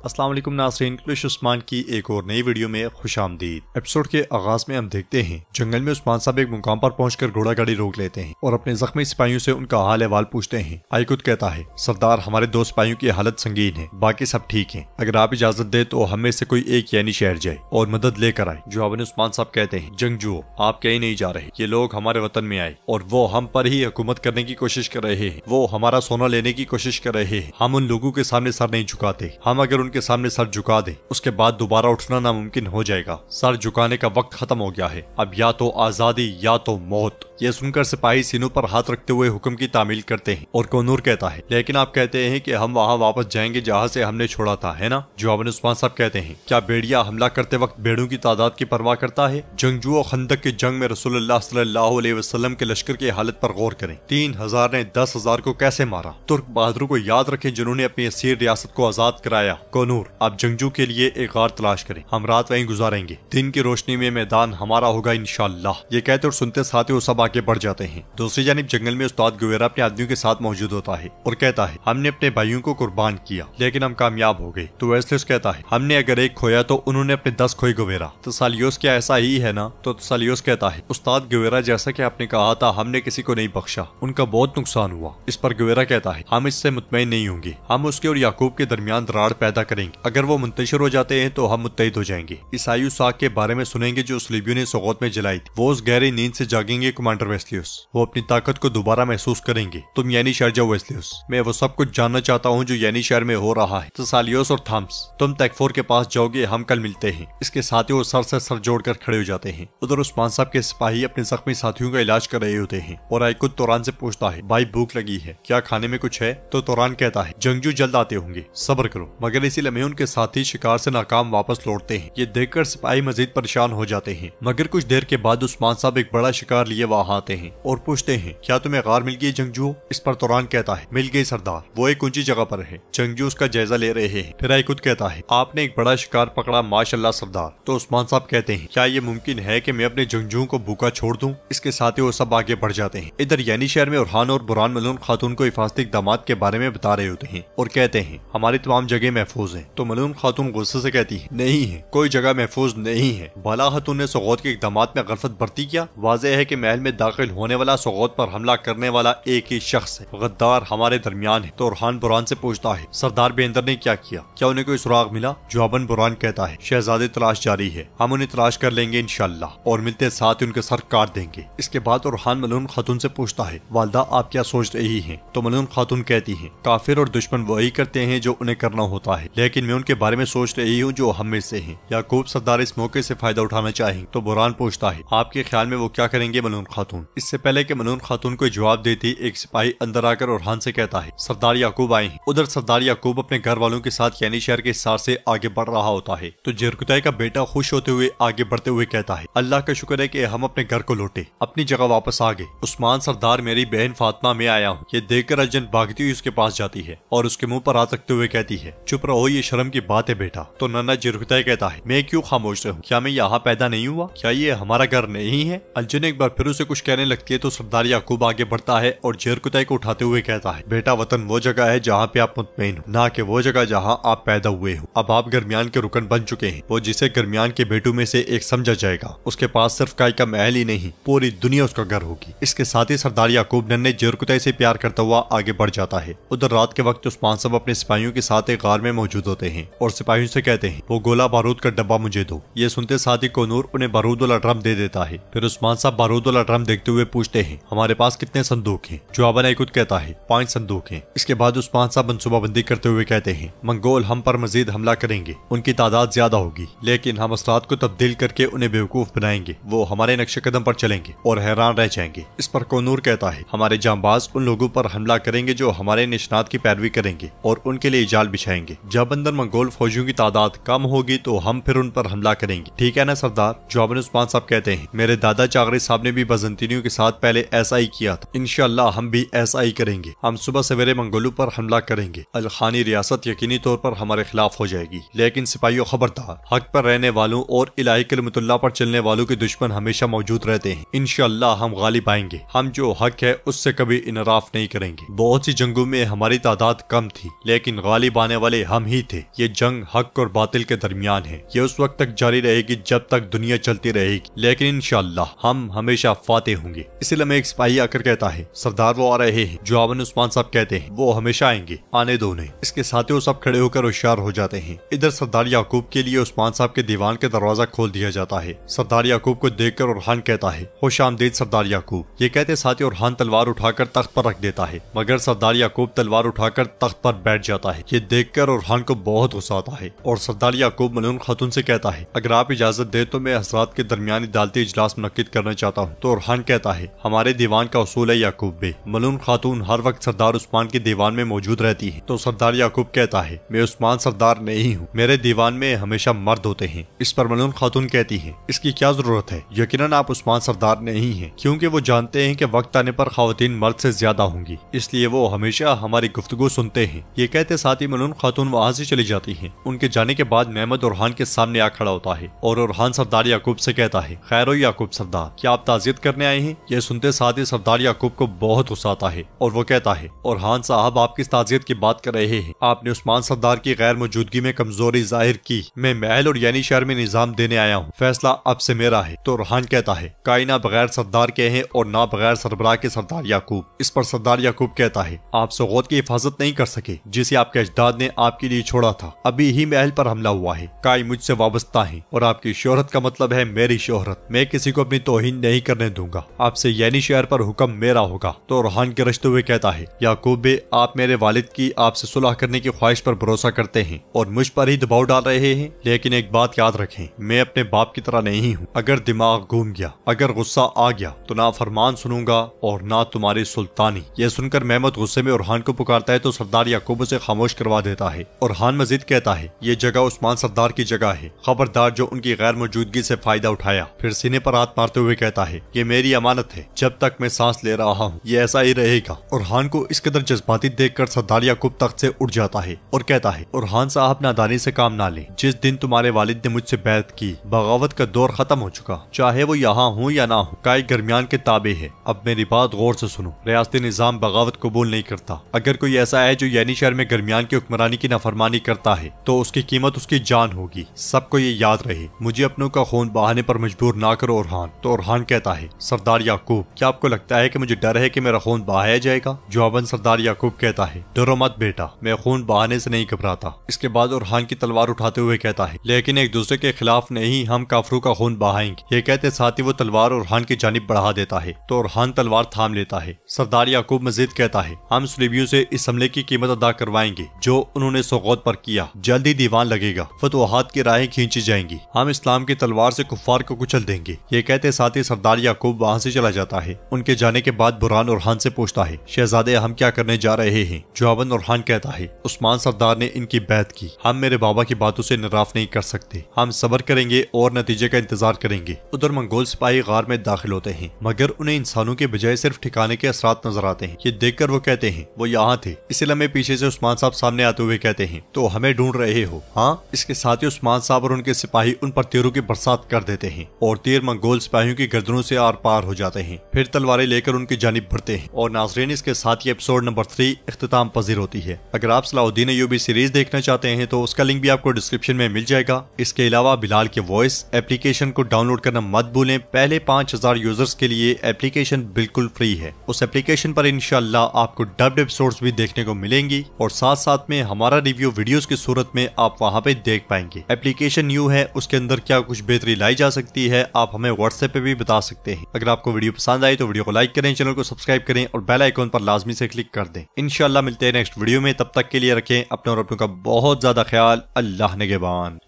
अस्सलाम वालेकुम नाज़रीन, कुलिश उस्मान की एक और नई वीडियो में खुशामदीद। एपिसोड के आगाज में हम देखते हैं जंगल में उस्मान साहब एक मुकाम पर पहुंचकर घोड़ा गाड़ी रोक लेते हैं और अपने जख्मी सिपाहियों से उनका हाल अहवाल पूछते हैं। आइकुत कहता है, सरदार हमारे दो सिपाहियों की हालत संगीन है, बाकी सब ठीक है। अगर आप इजाजत दे तो हमें से कोई एक यानी शहर जाए और मदद लेकर आए। जवाब उस्मान साहब कहते हैं, जंगजुओ आप कहीं नहीं जा रहे, ये लोग हमारे वतन में आए और वो हम पर ही हुकूमत करने की कोशिश कर रहे हैं। वो हमारा सोना लेने की कोशिश कर रहे हैं। हम उन लोगों के सामने सर नहीं झुकाते। हम अगर उनके सामने सर झुका दे उसके बाद दोबारा उठना नामुमकिन हो जाएगा। सर झुकाने का वक्त खत्म हो गया है, अब या तो आजादी या तो मौत। यह सुनकर सिपाही सीनों पर हाथ रखते हुए हुक्म की तामील करते हैं और कोनूर कहता है, लेकिन आप कहते हैं कि हम वहाँ वापस जाएंगे जहाँ से हमने छोड़ा था, है ना? जवाब उस्मान साहब कहते हैं, क्या भेड़िया हमला करते वक्त भेड़ों की तादाद की परवाह करता है? जंगजुओं खंदक की जंग में रसूलुल्लाह सल्लल्लाहु अलैहि वसल्लम के लश्कर की हालत पर गौर करें। 3000 ने 10,000 को कैसे मारा? तुर्क बहादुरों को याद रखें जिन्होंने अपनी असीर रियासत को आजाद कराया। कोनूर आप जंगजू के लिए एक गार तलाश करें, हम रात वहीं गुजारेंगे, दिन की रोशनी में मैदान हमारा होगा इंशाअल्लाह। ये कहते और सुनते साथ ही वो सब आगे बढ़ जाते हैं। दूसरी जानिब जंगल में उस्ताद गुवेरा अपने आदमियों के साथ मौजूद होता है और कहता है, हमने अपने भाइयों को कुर्बान किया लेकिन हम कामयाब हो गए। तो वेस्लियस कहता है, हमने अगर एक खोया तो उन्होंने अपने 10 खोए गुवेरा। तसालियोस क्या ऐसा ही है ना? तो तसालियोस कहता है, उस्ताद गुवेरा जैसा कि आपने कहा था हमने किसी को नहीं बख्शा, उनका बहुत नुकसान हुआ। इस पर गुवेरा कहता है, हम इससे मुतमईन नहीं होंगे, हम उसके और याकूब के दरमियान दरार पैदा करेंगे। अगर वो मुंतशिर हो जाते हैं तो हम मुत्तहिद हो जाएंगे। ईसाई साक के बारे में सुनेंगे जो सलीबियों ने सौगत में जलाई थी। वो उस गहरी नींद से जागेंगे कमांडर वेस्लियस, वो अपनी ताकत को दोबारा महसूस करेंगे। तुम यानी शहर जाओ वेस्लियस, मैं वो सब कुछ जानना चाहता हूँ जो यानी शहर में हो रहा है। तसालियोस और थॉम्स तुम तैकफोर के पास जाओगे, हम कल मिलते हैं। इसके साथ ही वो सर से सर जोड़कर खड़े हो जाते हैं। उधर उस्मान साहब के सिपाही अपने जख्मी साथियों का इलाज कर रहे होते हैं और आइकुत तोरान से पूछता है, भाई भूख लगी है, क्या खाने में कुछ है? तो तोरान कहता है, जंगजू जल्द आते होंगे, सब्र करो। मगर इसी लम्हे उनके साथी शिकार से नाकाम वापस लौटते हैं। ये देखकर सिपाही मजीद परेशान हो जाते हैं। मगर कुछ देर के बाद उस्मान साहब एक बड़ा शिकार लिए वहाँ आते हैं और पूछते हैं, क्या तुम्हें गार मिल गई जंगजू? इस पर तोरान कहता है, मिल गई सरदार, वो एक ऊंची जगह पर है। जंगजू उसका जायजा ले रहे हैं। फिर आइकुत कहता है, आपने एक बड़ा शिकार पकड़ा, माशाल्लाह सरदार। तो उस्मान साहब कहते हैं, क्या ये मुमकिन है कि मैं अपने जंगजू को भूखा छोड़ दूं? इसके साथ ही वो सब आगे बढ़ जाते हैं। इधर यानी शहर में उरहान और बुरहान मलून खातून को हिफाजती इक़दामात के बारे में बता रहे होते हैं और कहते हैं, हमारी तमाम जगह महफूज है। तो मलून खातून गुस्से से कहती है, नहीं है, कोई जगह महफूज नहीं है। बाला खातून ने सौगत के इक़दामात में गलफत बरती क्या? वाज़ेह है कि महल में दाखिल होने वाला सौगत पर हमला करने वाला एक ही शख्स है, गद्दार हमारे दरमियान है। तो उरहान बुरहान से पूछता है, सरदार बेंदर ने क्या किया? क्या उन्हें कोई सुराग मिला? जवाबन बुरहान कहता है, शहजादे तलाश जारी है, हम उन्हें तलाश कर लेंगे इंशाअल्लाह और मिलते साथ ही उनके सर काट देंगे। इसके बाद उरहान मलून खातून से पूछता है, वालदा आप क्या सोच रही हैं? तो मलून खातून कहती है, काफिर और दुश्मन वही करते हैं जो उन्हें करना होता है, लेकिन मैं उनके बारे में सोच रही हूँ जो हम में से हैं। याकूब सरदार इस मौके से फायदा उठाना चाहेंगे। तो बुरहान पूछता है, आपके ख्याल में वो क्या करेंगे मलून खातून? इससे पहले कि मलून खातून को जवाब देती एक सिपाही अंदर आकर उरहान से कहता है, सरदार याकूब आए हैं। उधर सरदार याकूब अपने घर वालों के साथ यानी शहर के हिसार से आगे बढ़ रहा होता है। तो जरकुतै का बेटा खुश होते हुए आगे बढ़ते हुए कहता है, अल्लाह का शुक्र है कि हम अपने घर को लौटे, अपनी जगह वापस आ गए। उस्मान सरदार मेरी बहन फातिमा में आया हूँ। ये देखकर अर्जन भागती हुई उसके पास जाती है और उसके मुंह पर हाथ रखते हुए कहती है, चुप रहो, ये शर्म की बात है बेटा। तो नन्ना जरकुतै कहता है, मैं क्यों खामोश रहूं? क्या मैं यहाँ पैदा नहीं हुआ? क्या ये हमारा घर नहीं है? अर्जन एक बार फिर उसे कुछ कहने लगती है तो सरदार याकूब आगे बढ़ता है और जरकुतै को उठाते हुए कहता है, बेटा वतन वो जगह है जहाँ पे आप मुतमईन हो, ना कि वो जगह जहाँ आप पैदा हुए हो। अब आप गर्मियान के रुकन बन चुके हैं। वो जिसे गर्मियान के बेटों में से एक समझा जाएगा, उसके पास सिर्फ काय का महल ही नहीं, पूरी दुनिया उसका घर होगी। इसके साथ ही सरदार याकूब नन्हे जरकुतै से प्यार करता हुआ आगे बढ़ जाता है। उधर रात के वक्त उस्मान साहब अपने सिपाहियों के साथ एक गार में मौजूद होते हैं और सिपाहियों से कहते हैं, वो गोला बारूद का डब्बा मुझे दो। ये सुनते साथ ही कोनूर उन्हें बारूद वाला ड्रम दे देता है। फिर उस्मान साहब बारूद वाला ड्रम देखते हुए पूछते हैं, हमारे पास कितने संदूक हैं? जवाबन आइकुत कहता है, 5 संदूक हैं। इसके बाद उस्मान साहब मंसूबाबंदी करते हुए कहते हैं, मंगोल हम पर मजीद हमला करेंगे, उनकी तादाद ज्यादा होगी, लेकिन हम असलात को तब्दील करके उन्हें बेवकूफ बनाएंगे। वो हमारे नक्शे कदम पर चलेंगे और हैरान रह जाएंगे। इस पर कोनूर कहता है, हमारे जांबाज उन लोगों पर हमला करेंगे जो हमारे निशानात की पैरवी करेंगे और उनके लिए जाल बिछाएंगे। जब अंदर मंगोल फौजियों की तादाद कम होगी तो हम फिर उन पर हमला करेंगे, ठीक है ना सरदार? जवाबन उस्मान साहब कहते हैं, मेरे दादा चागरी साहब ने भी बजंतीनियों के साथ पहले ऐसा ही किया था, इंशाअल्लाह हम भी ऐसा ही करेंगे। हम सुबह सवेरे मंगोलों पर हमला करेंगे। अल-खानी रियासत यकीनी तौर पर हमारे खिलाफ हो जाएगी, लेकिन सिपाहियों खबरदार, हक पर रहने वालों और इलाही कलमतुल्लाह पर चलने वालों के दुश्मन हमेशा मौजूद रहते हैं। इंशाअल्लाह हम गालिब आएंगे। हम जो हक है उससे कभी इनराफ नहीं करेंगे। बहुत सी जंगों में हमारी तादाद कम थी, लेकिन गालिब आने वाले हम ही नहीं थे। ये जंग हक और बातिल के दरमियान है। ये उस वक्त तक जारी रहेगी जब तक दुनिया चलती रहेगी, लेकिन इंशाअल्लाह हम हमेशा फातेह होंगे। इसी लम्हे एक सिपाही आकर कहता है, सरदार वो आ रहे हैं जो आवन उस्मान साहब कहते हैं, वो हमेशा आएंगे, आने दो उन्हें। इसके साथ ही सब खड़े होकर होशियार हो जाते हैं। इधर सरदार याकूब के लिए उस्मान साहब के दीवान के दरवाजा खोल दिया जाता है। सरदार याकूब को देखकर ओरहान कहता है, खुश आमदीद सरदार याकूब। ये कहते साथ ही ओरहान तलवार उठाकर तख्त पर रख देता है, मगर सरदार याकूब तलवार उठाकर तख्त पर बैठ जाता है। ये देखकर ओरहान को बहुत गुस्सा आता है और सरदार याकूब मलून खातून से कहता है, अगर आप इजाजत दे तो मैं हज़रात के दरमियान अदालती इजलास मुनक्किद करना चाहता हूँ। तो ओरहान कहता है, हमारे दीवान का उसूल है याकूब बे, मलून खातून हर वक्त सरदार उस्मान के दीवान में मौजूद रहती है। तो सरदार याकूब कहता है, मैं उस्मान सरदार नहीं हूँ, मेरे दीवान में हमेशा मर्द होते हैं। इस पर मलून खातून कहती है, इसकी क्या जरूरत है, यकीनन आप उस्मान सरदार नहीं हैं, क्योंकि वो जानते हैं कि वक्त आने पर खवातीन मर्द से ज्यादा होंगी, इसलिए वो हमेशा हमारी गुफ्तगू सुनते हैं। ये कहते साथ ही मलून खातून वहाँ से चली जाती है। उनके जाने के बाद महमद ओरहान के सामने आ खड़ा होता है और ओरहान सरदार याकूब से कहता है, खैर हो याकूब सरदार, क्या आप ताज़ियत करने आए हैं? ये सुनते साथ ही सरदार याकूब को बहुत गुस्सा आता है और वो कहता है, ओरहान साहब आप किस ताज़ियत की बात कर रहे हैं? आपने उस्मान सरदार की गैर मौजूदगी में कमजोरी जाहिर की। मैं महल और यानी शहर में निजाम देने आया हूँ, फैसला अब से मेरा है। तो ओरहान कहता है, कायना बगैर सरदार के हैं और ना बगैर सरबराह के सरदार याकूब। इस पर सरदार याकूब कहता है, आप सौगत की हिफाजत नहीं कर सके जिसे आपके अजदाद ने आपके लिए छोड़ा था। अभी ही महल पर हमला हुआ है, काई मुझसे वाबस्ता है और आपकी शोहरत का मतलब है मेरी शोहरत। मैं किसी को अपनी तौहीन नहीं करने दूंगा। आपसे यानी शहर पर हुक्म मेरा होगा। तो ओरहान गिरजते हुए कहता है, याकूब बे, आप मेरे वालिद की आपसे सुलह करने की ख्वाहिश पर भरोसा करते हैं और मुझ पर ही दबाव डाल रहे हैं, लेकिन एक बात याद रखें, मैं अपने बाप की तरह नहीं हूँ। अगर दिमाग घूम गया, अगर गुस्सा आ गया तो ना फरमान सुनूंगा और ना तुम्हारी सुल्तानी। यह सुनकर महमद गुस्से में ओरहान को पुकारता है तो सरदार याकूब उसे खामोश करवा देता है। ओरहान मजीद कहता है, ये जगह उस्मान सरदार की जगह है, खबरदार जो उनकी गैर मौजूदगी से फायदा उठाया। फिर सीने पर हाथ मारते हुए कहता है, ये मेरी अमानत है, जब तक मैं सांस ले रहा हूँ ये ऐसा ही रहेगा। ओरहान को इस कदर जज्बाती देखकर सरदार याकूब तख्त से उठ जाता है और कहता है, ओरहान साहब नादानी से काम ना ले। जिस दिन तुम्हारे वालिद ने मुझसे बैत की, बगावत का दौर खत्म हो चुका, चाहे वो यहाँ हूँ या ना हो, काई गरमियान के ताबे है। अब मेरी बात गौर से सुनो, रियासती निजाम बगावत कबूल नहीं करता। अगर कोई ऐसा है जो यानी शहर में गरमियान की हुक्मरानी की नाफरमानी करता है तो उसकी कीमत उसकी जान होगी। सबको ये याद रहे, मुझे अपनों का खून बहाने पर मजबूर ना करो ओरहान। तो ओरहान कहता है, सरदार याकूब, क्या आपको लगता है कि मुझे डर है कि मेरा खून बहाया जाएगा? जवाबन सरदार याकूब कहता है, डरो मत बेटा, मैं खून बहाने से नहीं घबराता। इसके बाद ओरहान की तलवार उठाते हुए कहता है, लेकिन एक दूसरे के खिलाफ नहीं, हम काफरों का खून बहाएंगे। ये कहते साथ ही वो तलवार ओरहान की जानिब बढ़ा देता है तो ओरहान तलवार थाम लेता है। सरदार याकूब मजीद कहता है, हम सुलीबियों से इस हमले की कीमत अदा करवाएंगे जो उन्होंने सौगत पर किया। जल्दी दीवान लगेगा, फतवाहात की राहें खींची जाएंगी, हम इस्लाम की तलवार से कुफ्फार को कुचल देंगे। ये कहते साथ ही सरदार याकूब वहाँ से चला जाता है। उनके जाने के बाद बुरहान ओरहान से पूछता है, शहजादे हम क्या करने जा रहे हैं? जवाबन ओरहान कहता है, उस्मान सरदार ने इनकी बैत की, हम मेरे बाबा की बातों से निराफ नहीं कर सकते, हम सब्र करेंगे और नतीजे का इंतजार करेंगे। उधर मंगोल सिपाही गार में दाखिल होते हैं, मगर उन्हें इंसानों के बजाय सिर्फ ठिकाने के असरात नजर आते हैं। ये देखकर वो कहते हैं, वो यहाँ थे। इसी लम्हे पीछे से उस्मान साहब सामने आते हुए कहते हैं, तो हमें ढूंढ रहे हो? हाँ। इसके साथ ही उस्मान साहब और उनके सिपाही उन पर तीरों की बरसात कर देते हैं और तीर मंगोल सिपाहियों की गर्दनों से आर पार हो जाते हैं। फिर तलवारें लेकर उनकी जानिब बढ़ते हैं और नाज़रीन इसके साथ ही एपिसोड नंबर 3 इख्तिताम पजीर होती है। अगर आप सलाहुद्दीन अय्यूबी सीरीज देखना चाहते हैं तो उसका लिंक भी आपको डिस्क्रिप्शन में मिल जाएगा। इसके अलावा बिलाल के वॉइस एप्लीकेशन को डाउनलोड करना मत भूलें। पहले 5000 यूजर्स के लिए एप्लीकेशन बिल्कुल फ्री है। उस एप्लीकेशन पर इंशाल्लाह आपको डब्ड एपिसोड्स भी देखने को मिलेंगी और साथ साथ में हमारा रिव्यू वीडियोस की सूरत में आप वहां पे देख पाएंगे। एप्लीकेशन न्यू है, उसके अंदर क्या कुछ बेहतरी लाई जा सकती है आप हमें व्हाट्सएप पे भी बता सकते हैं। अगर आपको वीडियो पसंद आई तो वीडियो को लाइक करें, चैनल को सब्सक्राइब करें और बेल आइकॉन पर लाजमी से क्लिक कर दें। इंशाल्लाह मिलते हैं नेक्स्ट वीडियो में, तब तक के लिए रखें अपने और अपनों का बहुत ज्यादा ख्याल। अल्लाह निगहबान।